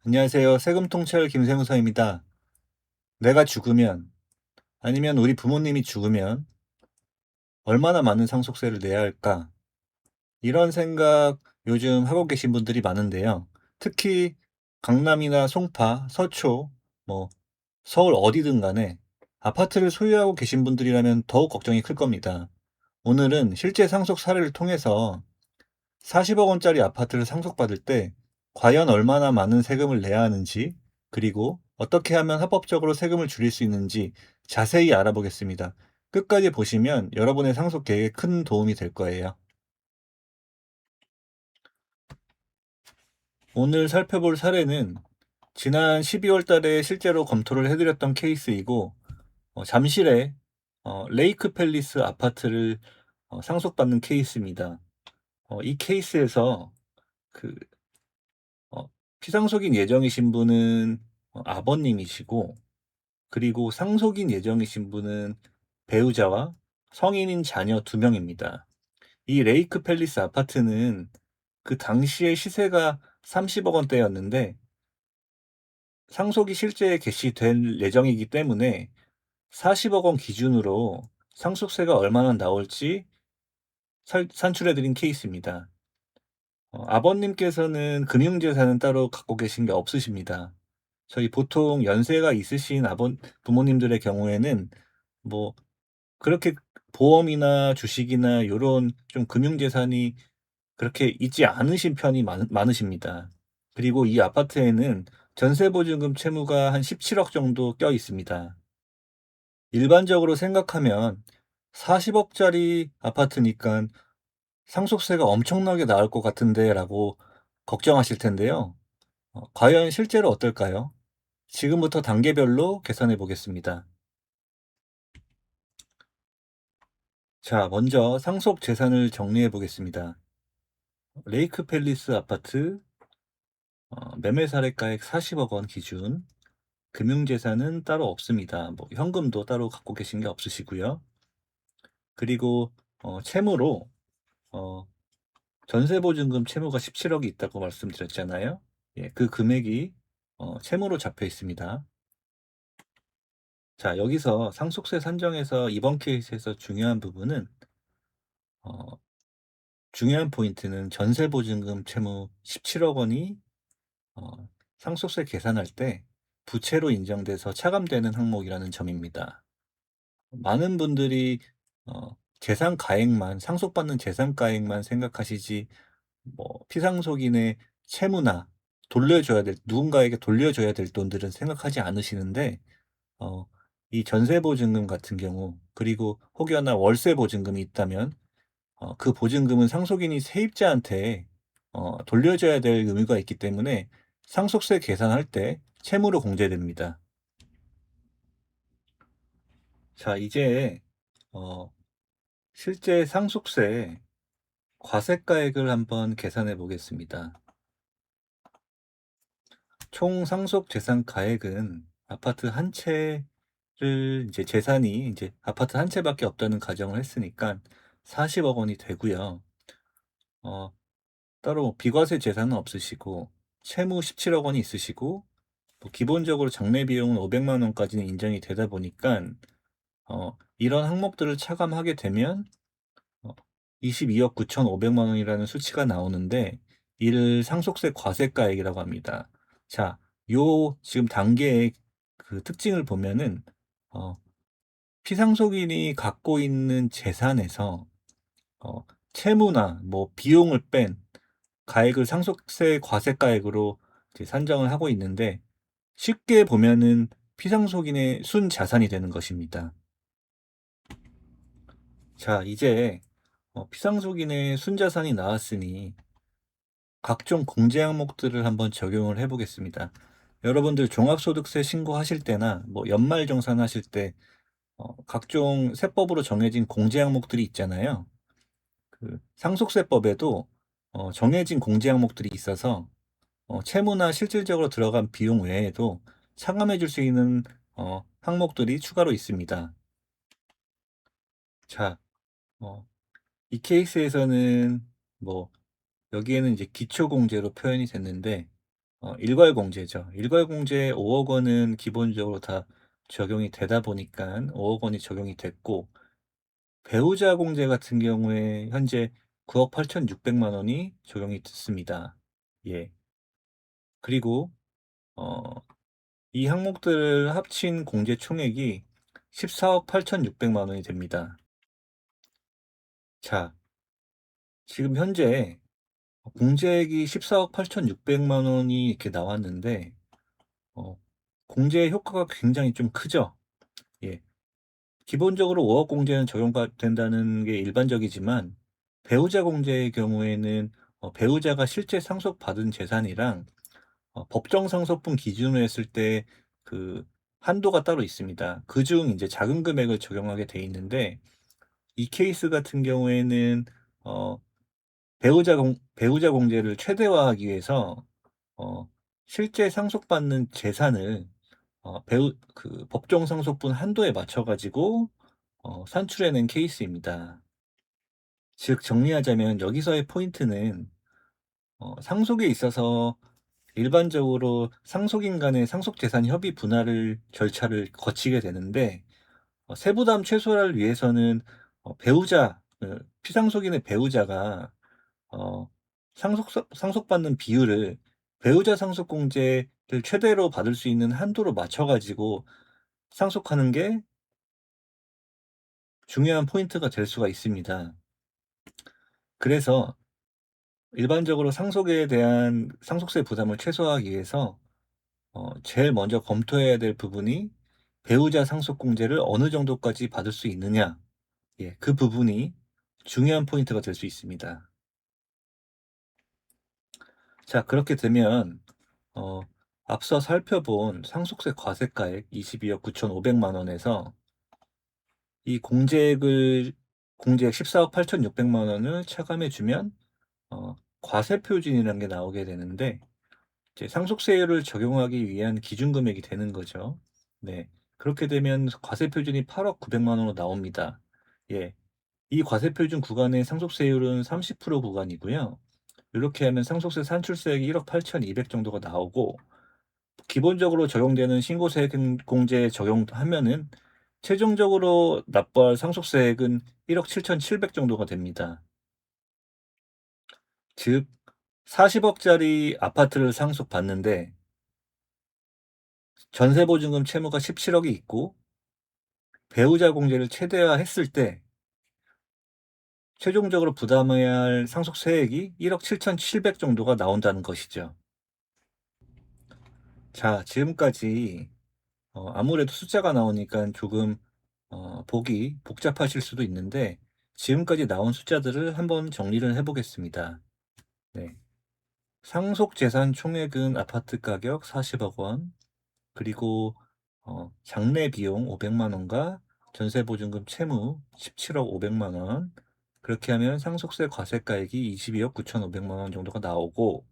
안녕하세요. 세금통찰 김세무사입니다. 내가 죽으면, 아니면 우리 부모님이 죽으면 얼마나 많은 상속세를 내야 할까? 이런 생각 요즘 하고 계신 분들이 많은데요. 특히 강남이나 송파, 서초, 뭐 서울 어디든 간에 아파트를 소유하고 계신 분들이라면 더욱 걱정이 클 겁니다. 오늘은 실제 상속 사례를 통해서 40억 원짜리 아파트를 상속받을 때 과연 얼마나 많은 세금을 내야 하는지, 그리고 어떻게 하면 합법적으로 세금을 줄일 수 있는지 자세히 알아보겠습니다. 끝까지 보시면 여러분의 상속 계획에 큰 도움이 될 거예요. 오늘 살펴볼 사례는 지난 12월 달에 실제로 검토를 해드렸던 케이스이고, 잠실에 레이크 팰리스 아파트를 상속받는 케이스입니다. 이 케이스에서 그 어 피상속인 예정이신 분은 아버님이시고, 그리고 상속인 예정이신 분은 배우자와 성인인 자녀 2명입니다. 이 레이크 팰리스 아파트는 그 당시의 시세가 30억 원대였는데 상속이 실제 개시될 예정이기 때문에 40억 원 기준으로 상속세가 얼마나 나올지 산출해 드린 케이스입니다. 아버님께서는 금융재산은 따로 갖고 계신 게 없으십니다. 저희 보통 연세가 있으신 부모님들의 경우에는 뭐 그렇게 보험이나 주식이나 요런 좀 금융재산이 그렇게 있지 않으신 편이 많으십니다. 그리고 이 아파트에는 전세보증금 채무가 한 17억 정도 껴 있습니다. 일반적으로 생각하면 40억 짜리 아파트니까 상속세가 엄청나게 나올 것 같은데라고 걱정하실 텐데요. 과연 실제로 어떨까요? 지금부터 단계별로 계산해 보겠습니다. 자, 먼저 상속 재산을 정리해 보겠습니다. 레이크 팰리스 아파트 매매 사례가액 40억 원 기준, 금융재산은 따로 없습니다. 뭐 현금도 따로 갖고 계신 게 없으시고요. 그리고 채무로 어 전세보증금 채무가 17억이 있다고 말씀드렸잖아요. 예, 그 금액이 채무로 잡혀 있습니다. 자, 여기서 상속세 산정에서 이번 케이스에서 어 중요한 포인트는 전세보증금 채무 17억 원이 어 상속세 계산할 때 부채로 인정돼서 차감되는 항목이라는 점입니다. 많은 분들이 재산 가액만, 상속받는 재산 가액만 생각하시지 피상속인의 채무나 누군가에게 돌려줘야 될 돈들은 생각하지 않으시는데, 어 이 전세보증금 같은 경우, 그리고 혹여나 월세보증금이 있다면 그 보증금은 상속인이 세입자한테 돌려줘야 될 의무가 있기 때문에 상속세 계산할 때 채무로 공제됩니다. 자, 이제 어 실제 상속세 과세가액을 한번 계산해 보겠습니다. 총 상속 재산 가액은 아파트 한 채를 이제 재산이 이제 아파트 한 채밖에 없다는 가정을 했으니까 40억 원이 되고요. 어 따로 비과세 재산은 없으시고 채무 17억 원이 있으시고, 뭐 기본적으로 장래 비용은 500만 원까지는 인정이 되다 보니까 이런 항목들을 차감하게 되면 어 22억 9,500만 원이라는 수치가 나오는데, 이를 상속세 과세가액이라고 합니다. 자, 요 지금 단계의 그 특징을 보면은 어 피상속인이 갖고 있는 재산에서 어 채무나 뭐 비용을 뺀 가액을 상속세 과세가액으로 이제 산정을 하고 있는데, 쉽게 보면은 피상속인의 순자산이 되는 것입니다. 자, 이제 피상속인의 순자산이 나왔으니 각종 공제 항목들을 한번 적용을 해 보겠습니다. 여러분들 종합소득세 신고하실 때나 뭐 연말정산하실 때 각종 세법으로 정해진 공제 항목들이 있잖아요. 그 상속세법에도 정해진 공제 항목들이 있어서 채무나 실질적으로 들어간 비용 외에도 차감해 줄 수 있는 항목들이 추가로 있습니다. 자, 어 이 케이스에서는 뭐 여기에는 이제 기초공제로 표현이 됐는데, 일괄공제죠. 일괄공제 5억 원은 기본적으로 다 적용이 되다 보니까5억 원이 적용이 됐고, 배우자 공제 같은 경우에 현재 9억 8,600만 원이 적용이 됐습니다. 예. 그리고 어 이 항목들을 합친 공제 총액이 14억 8,600만 원이 됩니다. 자, 지금 현재 공제액이 14억 8,600만 원이 이렇게 나왔는데, 어 공제 효과가 굉장히 좀 크죠? 예. 기본적으로 5억 공제는 적용가 된다는 게 일반적이지만, 배우자 공제의 경우에는 배우자가 실제 상속받은 재산이랑 법정 상속분 기준으로 했을 때 그 한도가 따로 있습니다. 그중 이제 작은 금액을 적용하게 돼 있는데, 이 케이스 같은 경우에는 어 배우자 공제를 최대화하기 위해서 어 실제 상속받는 재산을 배우 그 법정 상속분 한도에 맞춰 가지고 산출해낸 케이스입니다. 즉 정리하자면 여기서의 포인트는, 상속에 있어서 일반적으로 상속인 간의 상속재산 협의 분할을 절차를 거치게 되는데, 세부담 최소화를 위해서는 피상속인의 배우자가 어 상속받는 비율을 배우자 상속공제를 최대로 받을 수 있는 한도로 맞춰 가지고 상속하는 게 중요한 포인트가 될 수가 있습니다. 그래서 일반적으로 상속에 대한 상속세 부담을 최소화하기 위해서 제일 먼저 검토해야 될 부분이 배우자 상속공제를 어느 정도까지 받을 수 있느냐. 예, 그 부분이 중요한 포인트가 될 수 있습니다. 자, 그렇게 되면 어 앞서 살펴본 상속세 과세가액 22억 9,500만 원에서 이 공제액 14억 8,600만 원을 차감해 주면 과세 표준이라는 게 나오게 되는데, 이제 상속세율을 적용하기 위한 기준 금액이 되는 거죠. 네. 그렇게 되면 과세 표준이 8억 900만 원으로 나옵니다. 예. 이 과세 표준 구간의 상속세율은 30% 구간이고요. 이렇게 하면 상속세 산출세액이 1억 8,200 정도가 나오고, 기본적으로 적용되는 신고세금 공제 적용하면은 최종적으로 납부할 상속세액은 1억 7,700 정도가 됩니다. 즉 40억 짜리 아파트를 상속받는데 전세보증금 채무가 17억이 있고 배우자 공제를 최대화했을 때 최종적으로 부담해야 할 상속세액이 1억 7,700 정도가 나온다는 것이죠. 자, 지금까지 아무래도 숫자가 나오니까 조금 보기 복잡하실 수도 있는데, 지금까지 나온 숫자들을 한번 정리를 해 보겠습니다. 네. 상속 재산 총액은 아파트 가격 40억 원, 그리고 장래 비용 500만 원과 전세 보증금 채무 17억 500만 원. 그렇게 하면 상속세 과세가액이 22억 9,500만 원 정도가 나오고,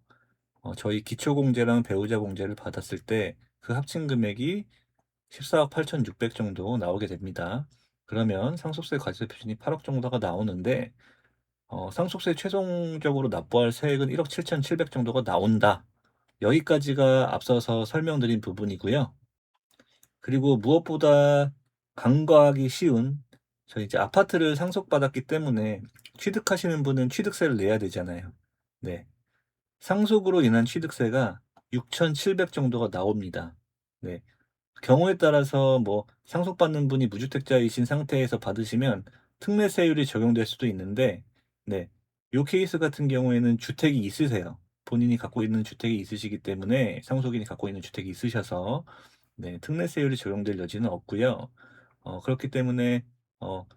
저희 기초공제랑 배우자 공제를 받았을 때 그 합친 금액이 14억 8,600 정도 나오게 됩니다. 그러면 상속세 과세 표준이 8억 정도가 나오는데, 상속세 최종적으로 납부할 세액은 1억 7,700 정도가 나온다. 여기까지가 앞서서 설명드린 부분이고요. 그리고 무엇보다 간과하기 쉬운, 저희 이제 아파트를 상속받았기 때문에 취득하시는 분은 취득세를 내야 되잖아요. 네. 상속으로 인한 취득세가 6,700 정도가 나옵니다. 네. 경우에 따라서 뭐 상속받는 분이 무주택자이신 상태에서 받으시면 특례세율이 적용될 수도 있는데, 네. 요 케이스 같은 경우에는 주택이 있으세요. 본인이 갖고 있는 주택이 있으시기 때문에, 상속인이 갖고 있는 주택이 있으셔서 네, 특례세율이 적용될 여지는 없고요. 그렇기 때문에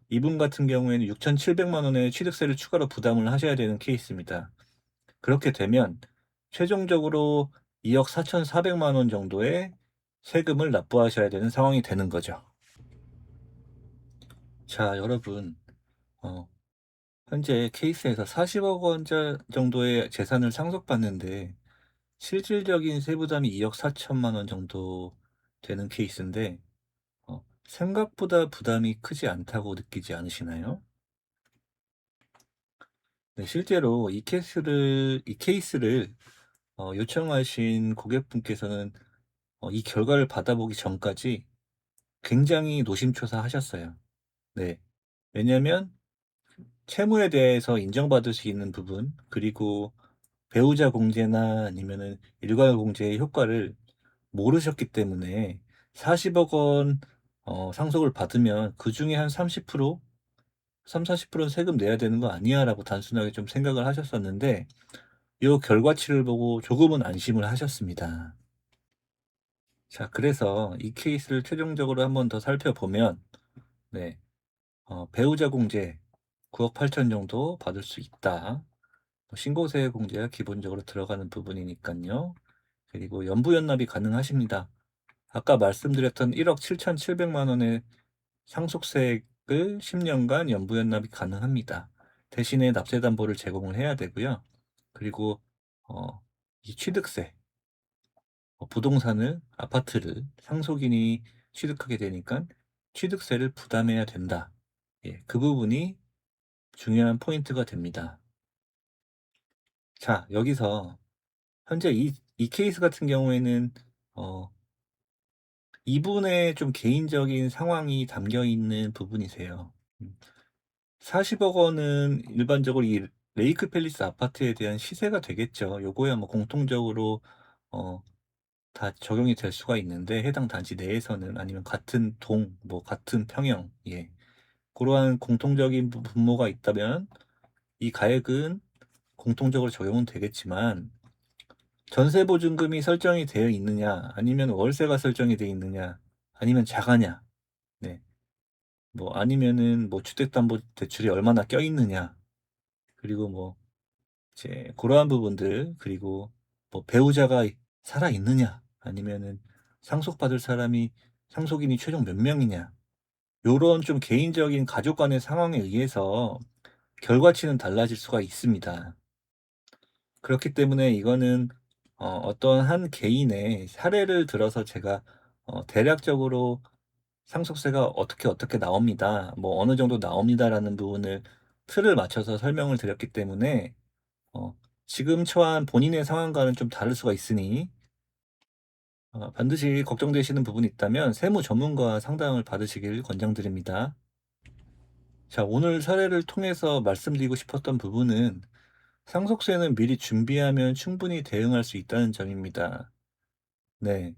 이분 같은 경우에는 6,700만 원의 취득세를 추가로 부담을 하셔야 되는 케이스입니다. 그렇게 되면 최종적으로 2억 4,400만 원 정도의 세금을 납부하셔야 되는 상황이 되는 거죠. 자, 여러분, 어 현재 케이스에서 40억 원 정도의 재산을 상속받는데 실질적인 세부담이 2억 4천만 원 정도 되는 케이스인데, 생각보다 부담이 크지 않다고 느끼지 않으시나요? 네, 실제로 이 케이스를 요청하신 고객분께서는 이 결과를 받아보기 전까지 굉장히 노심초사하셨어요. 네. 왜냐면 채무에 대해서 인정받을 수 있는 부분, 그리고 배우자 공제나 아니면은 일괄 공제의 효과를 모르셨기 때문에 40억 원 상속을 받으면 그중에 한 30% 30-40%는 세금 내야 되는 거 아니야라고 단순하게 좀 생각을 하셨었는데, 요 결과치를 보고 조금은 안심을 하셨습니다. 자, 그래서 이 케이스를 최종적으로 한번 더 살펴보면, 네, 배우자 공제 9억 8천 정도 받을 수 있다. 신고세 공제가 기본적으로 들어가는 부분이니깐요. 그리고 연부연납이 가능하십니다. 아까 말씀드렸던 1억 7,700만 원의 상속세액을 10년간 연부연납이 가능합니다. 대신에 납세담보를 제공을 해야 되고요. 그리고 어 이 취득세, 부동산을 아파트를 상속인이 취득하게 되니까 취득세를 부담해야 된다. 예, 그 부분이 중요한 포인트가 됩니다. 자, 여기서 현재 이 케이스 같은 경우에는 어 이분의 좀 개인적인 상황이 담겨 있는 부분이세요. 40억 원은 일반적으로 이 레이크 팰리스 아파트에 대한 시세가 되겠죠. 요거야 뭐 공통적으로 어 다 적용이 될 수가 있는데, 해당 단지 내에서는, 아니면 같은 동, 뭐 같은 평형, 예. 고러한 공통적인 분모가 있다면 이 가액은 공통적으로 적용은 되겠지만, 전세 보증금이 설정이 되어 있느냐, 아니면 월세가 설정이 되어 있느냐, 아니면 자가냐, 네. 뭐 아니면은 뭐 주택담보대출이 얼마나 껴 있느냐, 그리고 뭐 이제 그러한 부분들, 그리고 뭐 배우자가 살아 있느냐, 아니면은 상속받을 사람이 상속인이 최종 몇 명이냐, 요런 좀 개인적인 가족 간의 상황에 의해서 결과치는 달라질 수가 있습니다. 그렇기 때문에 이거는 어떤 한 개인의 사례를 들어서 제가 대략적으로 상속세가 어떻게 나옵니다, 뭐 어느 정도 나옵니다라는 부분을 틀을 맞춰서 설명을 드렸기 때문에 어 지금 처한 본인의 상황과는 좀 다를 수가 있으니 반드시 걱정되시는 부분이 있다면 세무 전문가 상담을 받으시길 권장드립니다. 자, 오늘 사례를 통해서 말씀드리고 싶었던 부분은 상속세는 미리 준비하면 충분히 대응할 수 있다는 점입니다. 네.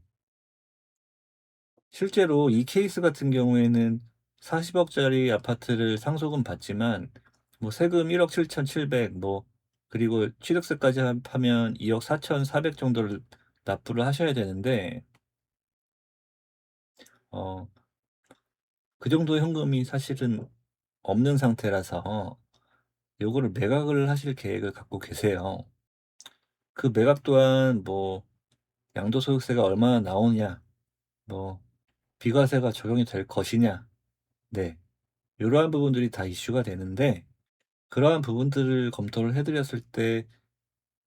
실제로 이 케이스 같은 경우에는 40억 짜리 아파트를 상속은 받지만 뭐 세금 1억 7,700, 뭐 그리고 취득세까지 하면 2억 4,400 정도를 납부를 하셔야 되는데, 어 그 정도 현금이 사실은 없는 상태라서 요거를 매각을 하실 계획을 갖고 계세요. 그 매각 또한 뭐 양도소득세가 얼마나 나오냐, 뭐 비과세가 적용이 될 것이냐, 네, 요러한 부분들이 다 이슈가 되는데, 그러한 부분들을 검토를 해 드렸을 때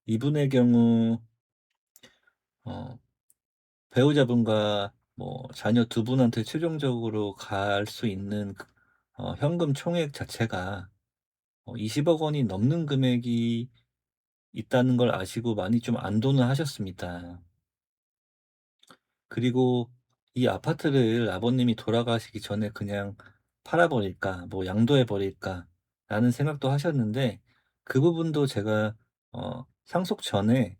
이분의 경우 어 배우자분과 뭐 자녀 두 분한테 최종적으로 갈 수 있는 현금 총액 자체가 20억 원이 넘는 금액이 있다는 걸 아시고 많이 좀 안도는 하셨습니다. 그리고 이 아파트를 아버님이 돌아가시기 전에 그냥 팔아 버릴까, 뭐 양도해 버릴까라는 생각도 하셨는데, 그 부분도 제가 상속 전에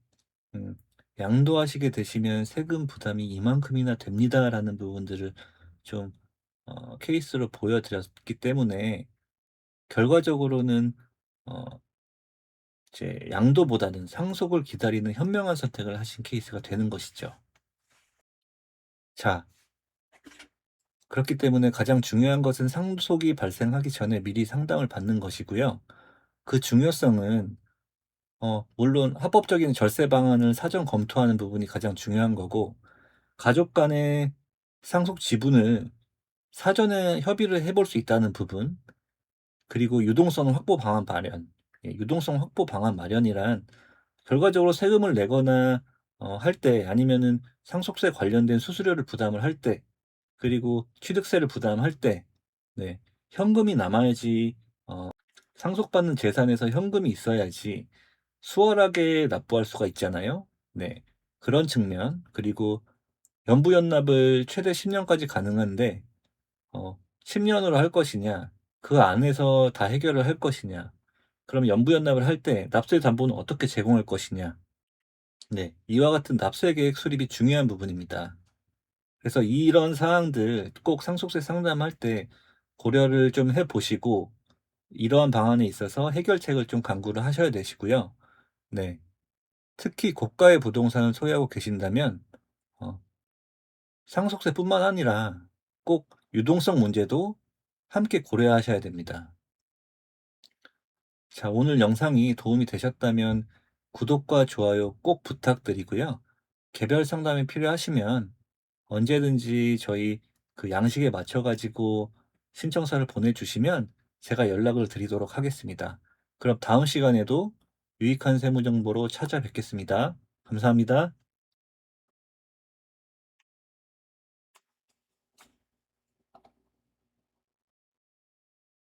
음 "양도하시게 되시면 세금 부담이 이만큼이나 됩니다."라는 부분들을 좀 케이스로 보여 드렸기 때문에, 결과적으로는 어 이제 양도보다는 상속을 기다리는 현명한 선택을 하신 케이스가 되는 것이죠. 자, 그렇기 때문에 가장 중요한 것은 상속이 발생하기 전에 미리 상담을 받는 것이고요. 그 중요성은 물론 합법적인 절세 방안을 사전 검토하는 부분이 가장 중요한 거고, 가족 간의 상속 지분을 사전에 협의를 해볼 수 있다는 부분, 그리고 유동성 확보 방안 마련. 예, 유동성 확보 방안 마련이란 결과적으로 세금을 내거나 할 때, 아니면은 상속세 관련된 수수료를 부담을 할 때, 그리고 취득세를 부담할 때, 네, 현금이 남아야지. 상속받는 재산에서 현금이 있어야지 수월하게 납부할 수가 있잖아요. 네. 그런 측면, 그리고 연부연납을 최대 10 년까지 가능한데 10 년으로 할 것이냐, 그 안에서 다 해결을 할 것이냐, 그럼 연부연납을 할 때 납세 담보는 어떻게 제공할 것이냐. 네. 이와 같은 납세 계획 수립이 중요한 부분입니다. 그래서 이런 사항들 꼭 상속세 상담할 때 고려를 좀 해 보시고 이러한 방안에 있어서 해결책을 좀 강구를 하셔야 되시고요. 네. 특히 고가의 부동산을 소유하고 계신다면 어 상속세뿐만 아니라 꼭 유동성 문제도 함께 고려하셔야 됩니다. 자, 오늘 영상이 도움이 되셨다면 구독과 좋아요 꼭 부탁드리고요. 개별 상담이 필요하시면 언제든지 저희 그 양식에 맞춰 가지고 신청서를 보내주시면 제가 연락을 드리도록 하겠습니다. 그럼 다음 시간에도 유익한 세무 정보로 찾아뵙겠습니다. 감사합니다.